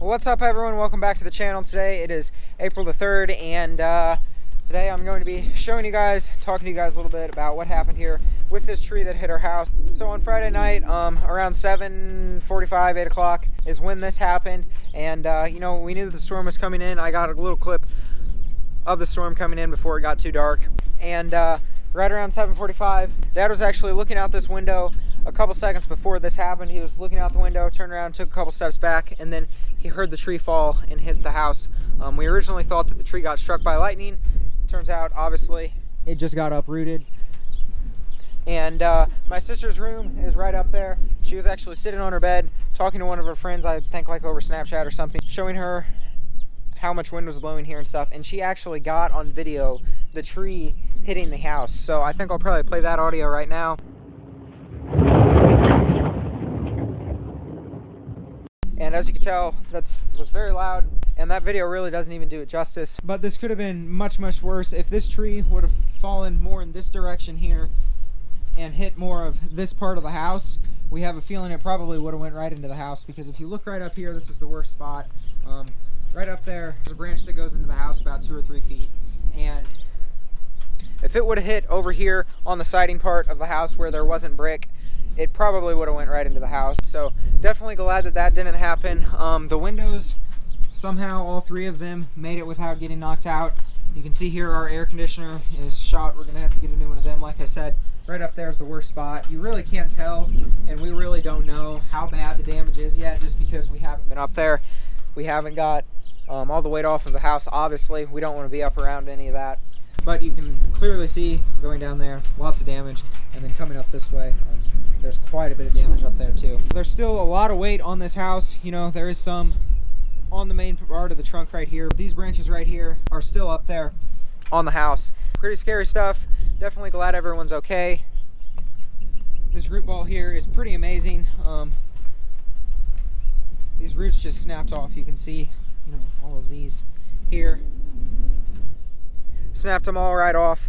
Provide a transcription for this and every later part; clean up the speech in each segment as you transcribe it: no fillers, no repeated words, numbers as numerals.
Well, what's up everyone? Welcome back to the channel. Today it is April the 3rd and today I'm going to be showing you guys, talking to you guys a little bit about what happened here with this tree that hit our house. So on Friday night, around 7:45, 8 o'clock is when this happened. And you know, we knew that the storm was coming in. I got a little clip of the storm coming in before it got too dark. And right around 7:45, Dad was actually looking out this window a couple seconds before this happened. He was looking out the window, turned around, took a couple steps back, and then he heard the tree fall and hit the house. We originally thought that the tree got struck by lightning. Turns out, obviously, it just got uprooted. And my sister's room is right up there. She was actually sitting on her bed, talking to one of her friends, I think like over Snapchat or something, showing her how much wind was blowing here and stuff. And she actually got on video the tree hitting the house. So I think I'll probably play that audio right now. And as you can tell, that was very loud, and that video really doesn't even do it justice. But this could have been much, much worse. If this tree would have fallen more in this direction here and hit more of this part of the house, we have a feeling it probably would have went right into the house, because if you look right up here, this is the worst spot. Right up there, there's a branch that goes into the house about 2 or 3 feet. And if it would have hit over here on the siding part of the house where there wasn't brick, it probably would have went right into the house. So definitely glad that that didn't happen. The windows, somehow all 3 of them made it without getting knocked out. You can see here our air conditioner is shot. We're gonna have to get a new one of them. Like I said, right up there is the worst spot. You really can't tell, and we really don't know how bad the damage is yet, just because we haven't been up there. We haven't got all the weight off of the house. Obviously, we don't want to be up around any of that. But you can clearly see going down there, lots of damage, and then coming up this way, there's quite a bit of damage up there too. There's still a lot of weight on this house. You know, there is some on the main part of the trunk right here. These branches right here are still up there on the house. Pretty scary stuff. Definitely glad everyone's okay. This root ball here is pretty amazing. These roots just snapped off. You can see, you know, all of these here. Snapped them all right off.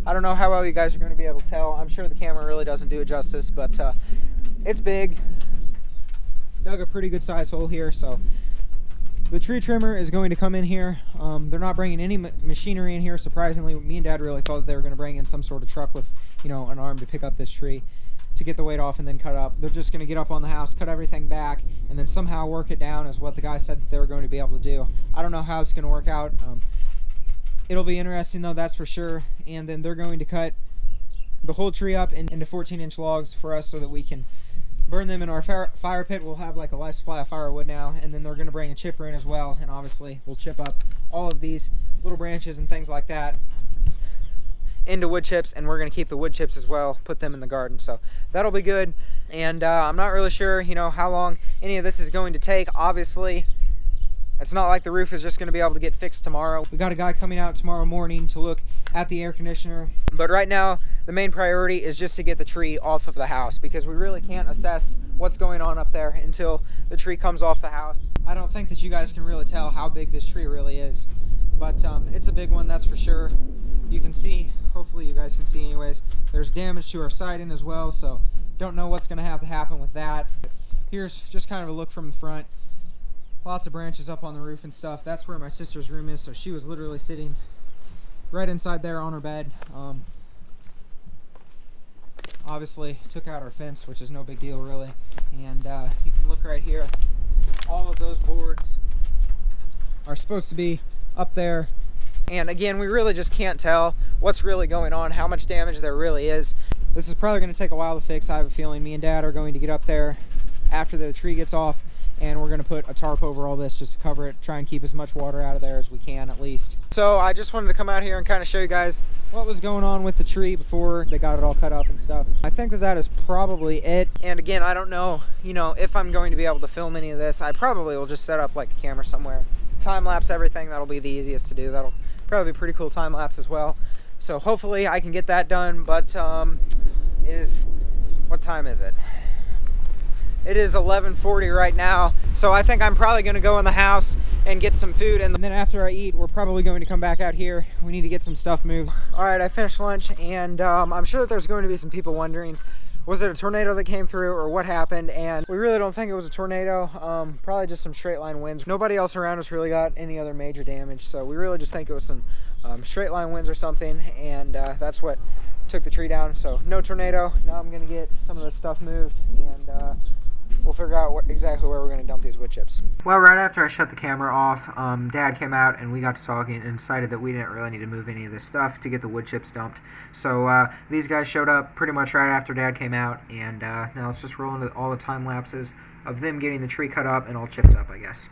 I don't know how well you guys are going to be able to tell. I'm sure the camera really doesn't do it justice, but it's big. Dug a pretty good size hole here, so the tree trimmer is going to come in here. They're not bringing any machinery in here. Surprisingly, me and Dad really thought that they were going to bring in some sort of truck with, you know, an arm to pick up this tree to get the weight off and then cut up. They're just going to get up on the house, cut everything back, and then somehow work it down, is what the guy said that they were going to be able to do. I don't know how it's going to work out. It'll be interesting though, that's for sure. And then they're going to cut the whole tree up into 14-inch logs for us so that we can burn them in our fire pit. We'll have like a life supply of firewood now, and then they're going to bring a chipper in as well, and obviously we'll chip up all of these little branches and things like that into wood chips, and we're going to keep the wood chips as well, put them in the garden. So that'll be good. And I'm not really sure, you know, how long any of this is going to take. Obviously, it's not like the roof is just going to be able to get fixed tomorrow. We got a guy coming out tomorrow morning to look at the air conditioner. But right now, the main priority is just to get the tree off of the house, because we really can't assess what's going on up there until the tree comes off the house. I don't think that you guys can really tell how big this tree really is, but it's a big one, that's for sure. You can see, hopefully you guys can see anyways, there's damage to our siding as well, so don't know what's going to have to happen with that. Here's just kind of a look from the front. Lots of branches up on the roof and stuff. That's where my sister's room is, so she was literally sitting right inside there on her bed. Obviously took out our fence, which is no big deal really. And you can look right here. All of those boards are supposed to be up there. And again, we really just can't tell what's really going on, how much damage there really is. This is probably going to take a while to fix. I have a feeling me and Dad are going to get up there after the tree gets off, and we're going to put a tarp over all this just to cover it, try and keep as much water out of there as we can at least. So I just wanted to come out here and kind of show you guys what was going on with the tree before they got it all cut up and stuff. I think that that is probably it. And again, I don't know, you know, if I'm going to be able to film any of this. I probably will just set up like a camera somewhere, time lapse everything. That'll be the easiest to do. That'll probably be pretty cool time lapse as well. So hopefully I can get that done. But what time is it? It is 11:40 right now, so I think I'm probably going to go in the house and get some food, and then after I eat, we're probably going to come back out here. We need to get some stuff moved. All right, I finished lunch, and I'm sure that there's going to be some people wondering was it a tornado that came through or what happened, and we really don't think it was a tornado. Probably just some straight line winds. Nobody else around us really got any other major damage, so we really just think it was some straight line winds or something, and that's what took the tree down. So no tornado. Now I'm gonna get some of this stuff moved, and we'll figure out exactly where we're going to dump these wood chips. Well, right after I shut the camera off, Dad came out and we got to talking and decided that we didn't really need to move any of this stuff to get the wood chips dumped. So these guys showed up pretty much right after Dad came out, and now let's just roll into all the time lapses of them getting the tree cut up and all chipped up, I guess.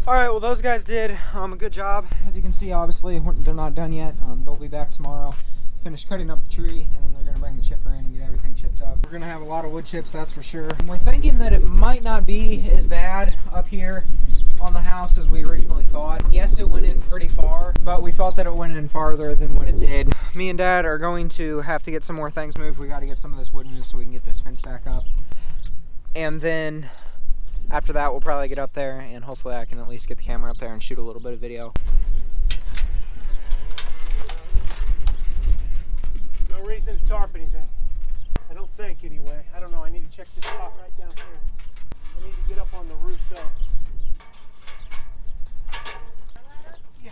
Alright, well those guys did a good job. As you can see, obviously, they're not done yet. They'll be back tomorrow, finish cutting up the tree, and then they're going to bring the chipper in and get everything chipped up. We're going to have a lot of wood chips, that's for sure. And we're thinking that it might not be as bad up here on the house as we originally thought. Yes, it went in pretty far, but we thought that it went in farther than what it did. Me and Dad are going to have to get some more things moved. We got to get some of this wood moved so we can get this fence back up. And then after that, we'll probably get up there, and hopefully I can at least get the camera up there and shoot a little bit of video. No reason to tarp anything. I don't think, anyway. I don't know. I need to check this spot right down here. I need to get up on the roof, though. Yeah.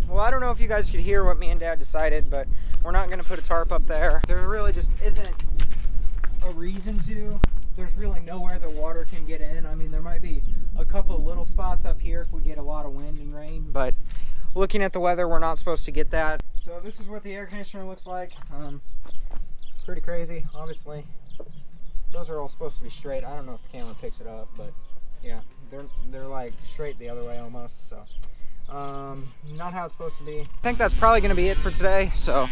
Well, I don't know if you guys could hear what me and Dad decided, but we're not going to put a tarp up there. There really just isn't a reason to. There's really nowhere the water can get in. I mean, there might be a couple little spots up here if we get a lot of wind and rain, but looking at the weather, we're not supposed to get that. So this is what the air conditioner looks like. Pretty crazy, obviously. Those are all supposed to be straight. I don't know if the camera picks it up, but yeah, they're like straight the other way almost, so. Not how it's supposed to be. I think that's probably going to be it for today, so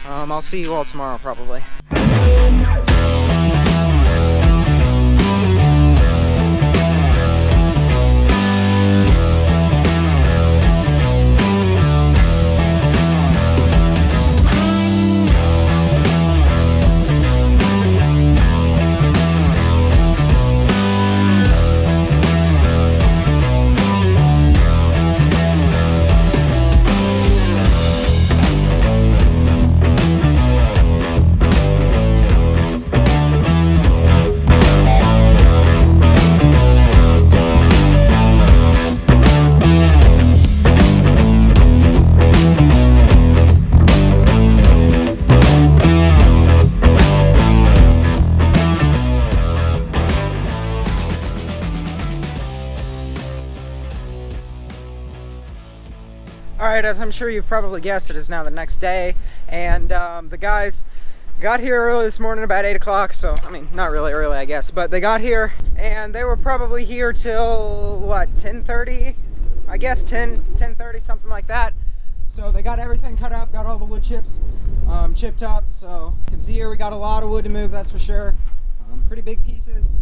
I'll see you all tomorrow probably. Alright, as I'm sure you've probably guessed, it is now the next day, and the guys got here early this morning, about 8 o'clock, so, I mean, not really early, I guess, but they got here, and they were probably here till, what, 10:30? I guess 10:30, something like that. So they got everything cut up, got all the wood chips chipped up, so you can see here we got a lot of wood to move, that's for sure. Pretty big pieces.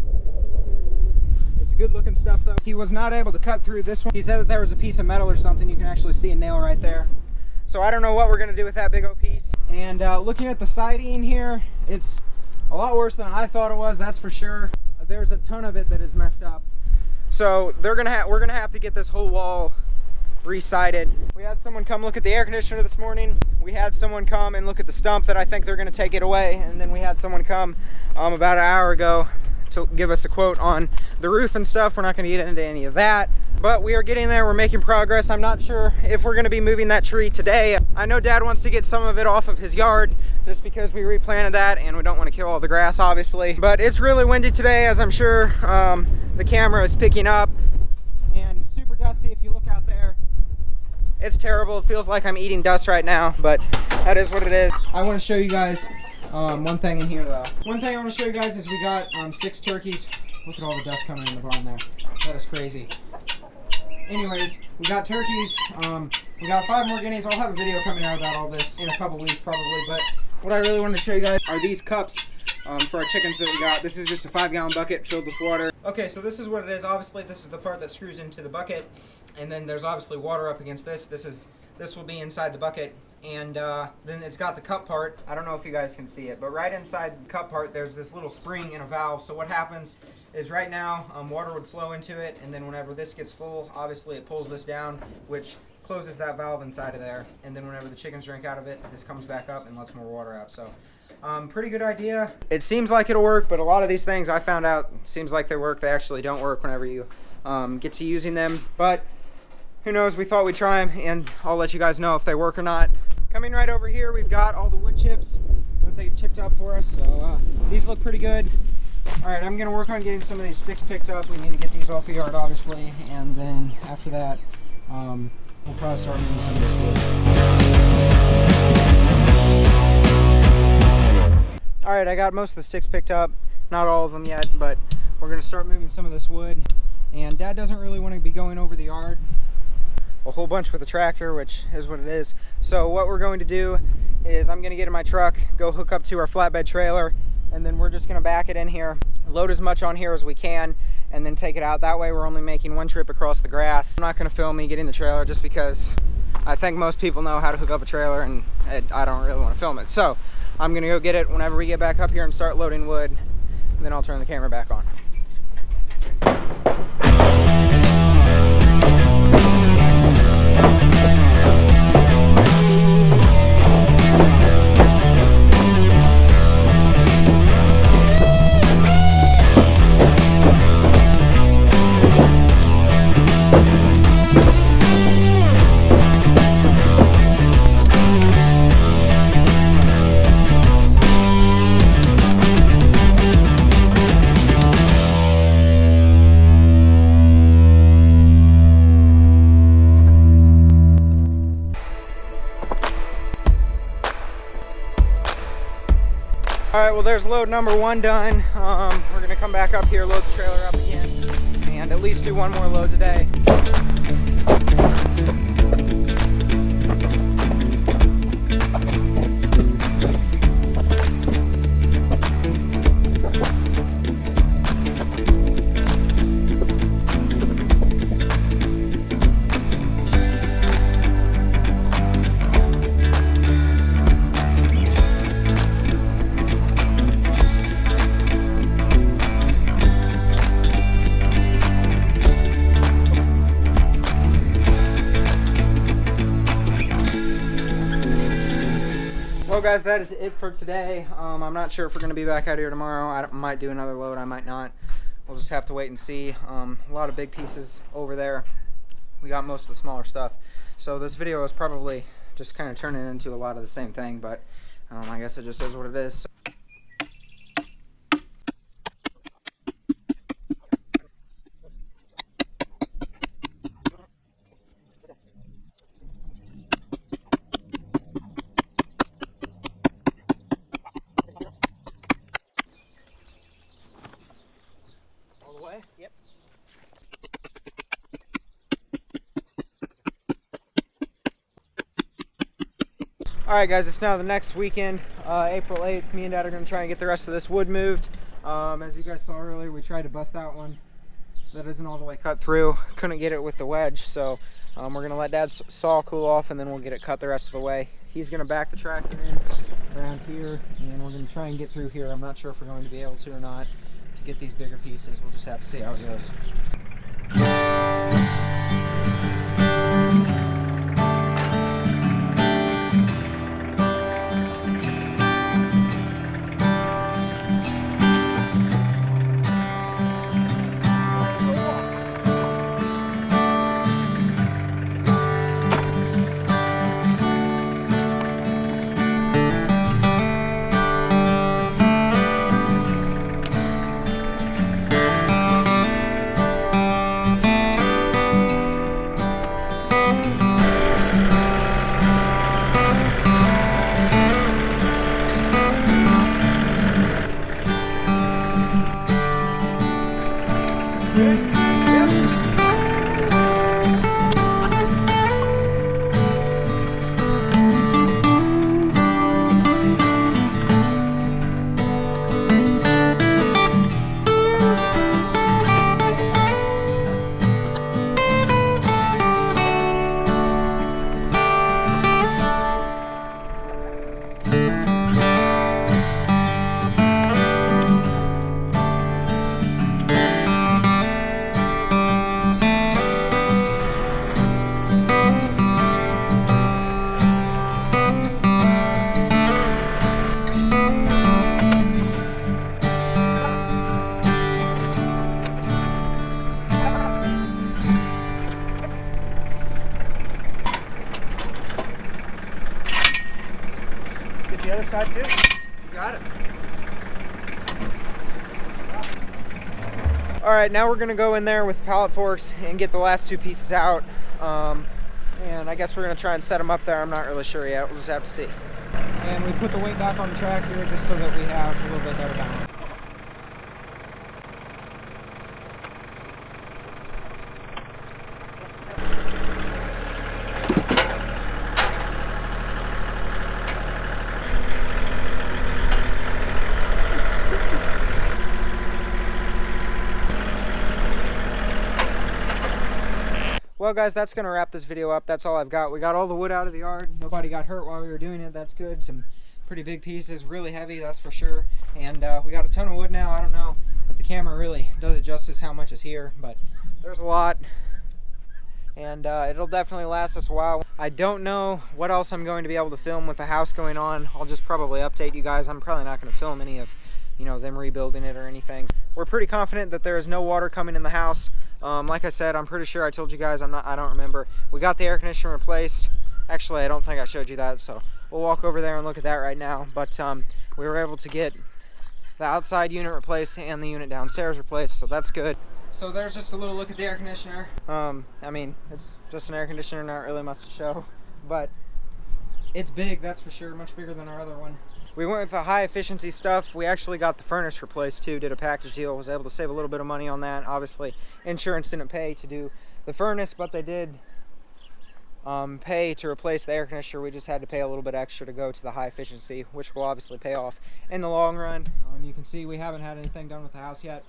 It's good looking stuff though. He was not able to cut through this one. He said that there was a piece of metal or something. You can actually see a nail right there. So I don't know what we're gonna do with that big old piece. And looking at the siding here, it's a lot worse than I thought it was, that's for sure. There's a ton of it that is messed up. So we're gonna have to get this whole wall re-sided. We had someone come look at the air conditioner this morning. We had someone come and look at the stump that I think they're gonna take it away. And then we had someone come about an hour ago to give us a quote on the roof and stuff. We're not going to get into any of that. But we are getting there, we're making progress. I'm not sure if we're gonna be moving that tree today. I know Dad wants to get some of it off of his yard just because we replanted that and we don't want to kill all the grass, obviously. But it's really windy today, as I'm sure the camera is picking up, and super dusty. If you look out there, it's terrible. It feels like I'm eating dust right now, but that is what it is. I want to show you guys one thing in here though. One thing I want to show you guys is we got 6 turkeys. Look at all the dust coming in the barn there. That is crazy. Anyways, we got turkeys, we got 5 more guineas. I'll have a video coming out about all this in a couple weeks probably, but what I really wanted to show you guys are these cups for our chickens that we got. This is just a 5-gallon bucket filled with water. Okay, so this is what it is. Obviously, this is the part that screws into the bucket, and then there's obviously water up against this. This will be inside the bucket, and then it's got the cup part. I don't know if you guys can see it, but right inside the cup part, there's this little spring and a valve. So what happens is right now, water would flow into it, and then whenever this gets full, obviously it pulls this down, which closes that valve inside of there, and then whenever the chickens drink out of it, this comes back up and lets more water out. So pretty good idea. It seems like it'll work, but a lot of these things I found out seems like they work. They actually don't work whenever you get to using them, but who knows? We thought we'd try them, and I'll let you guys know if they work or not. Coming right over here, we've got all the wood chips that they chipped up for us, so these look pretty good. Alright, I'm going to work on getting some of these sticks picked up. We need to get these off the yard, obviously, and then after that, we'll probably start moving some of this wood. Alright, I got most of the sticks picked up. Not all of them yet, but we're going to start moving some of this wood. And Dad doesn't really want to be going over the yard a whole bunch with the tractor, which is what it is. So what we're going to do is I'm going to get in my truck, go hook up to our flatbed trailer, and then we're just going to back it in here, load as much on here as we can, and then take it out. That way we're only making one trip across the grass. I'm not going to film me getting the trailer just because I think most people know how to hook up a trailer, and I don't really want to film it. So I'm going to go get it whenever we get back up here and start loading wood, and then I'll turn the camera back on. Alright, well there's load number 1 done. We're going to come back up here, load the trailer up again, and at least do 1 more load today. Well guys, that is it for today. I'm not sure if we're going to be back out here tomorrow. I might do another load, I might not. We'll just have to wait and see. A lot of big pieces over there. We got most of the smaller stuff. So this video is probably just kind of turning into a lot of the same thing, but I guess it just is what it is. Yep. Alright guys, it's now the next weekend, April 8th. Me and Dad are going to try and get the rest of this wood moved. As you guys saw earlier, we tried to bust that one. That isn't all the way cut through. Couldn't get it with the wedge, so we're going to let Dad's saw cool off and then we'll get it cut the rest of the way. He's going to back the tractor in around here, and we're going to try and get through here. I'm not sure if we're going to be able to or not to get these bigger pieces. We'll just have to see how it goes. Good? Yep. Get the other side too? You got it. All right, now we're gonna go in there with pallet forks and get the last two pieces out. And I guess we're gonna try and set them up there. I'm not really sure yet. We'll just have to see. And we put the weight back on the tractor just so that we have a little bit better balance. Well guys, that's going to wrap this video up. That's all I've got. We got all the wood out of the yard. Nobody got hurt while we were doing it. That's good. Some pretty big pieces, really heavy, that's for sure. And we got a ton of wood now. I don't know if the camera really does it justice how much is here, but there's a lot. And it'll definitely last us a while. I don't know what else I'm going to be able to film with the house going on. I'll just probably update you guys. I'm probably not going to film any of, you know, them rebuilding it or anything. We're pretty confident that there is no water coming in the house. Like I said, I'm pretty sure I told you guys, I don't remember. We got the air conditioner replaced. Actually, I don't think I showed you that, so we'll walk over there and look at that right now. But we were able to get the outside unit replaced and the unit downstairs replaced, so that's good. So there's just a little look at the air conditioner. I mean, it's just an air conditioner, not really much to show, but it's big, that's for sure, much bigger than our other one. We went with the high efficiency stuff. We actually got the furnace replaced too, did a package deal, was able to save a little bit of money on that. Obviously, insurance didn't pay to do the furnace, but they did pay to replace the air conditioner. We just had to pay a little bit extra to go to the high efficiency, which will obviously pay off in the long run. You can see we haven't had anything done with the house yet.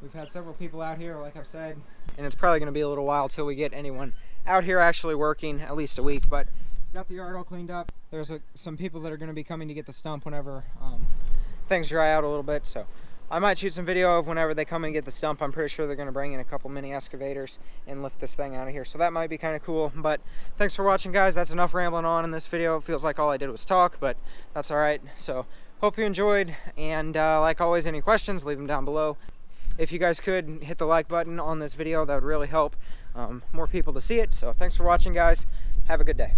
We've had several people out here, like I've said, and it's probably going to be a little while till we get anyone out here actually working, at least a week, but got the yard all cleaned up. There's some people that are going to be coming to get the stump whenever things dry out a little bit, so I might shoot some video of whenever they come and get the stump. I'm pretty sure they're going to bring in a couple mini excavators and lift this thing out of here, so that might be kind of cool. But thanks for watching, guys. That's enough rambling on in this video. It feels like all I did was talk, but that's all right. So hope you enjoyed, and like always, any questions, leave them down below. If you guys could hit the like button on this video, that would really help more people to see it. So thanks for watching, guys. Have a good day.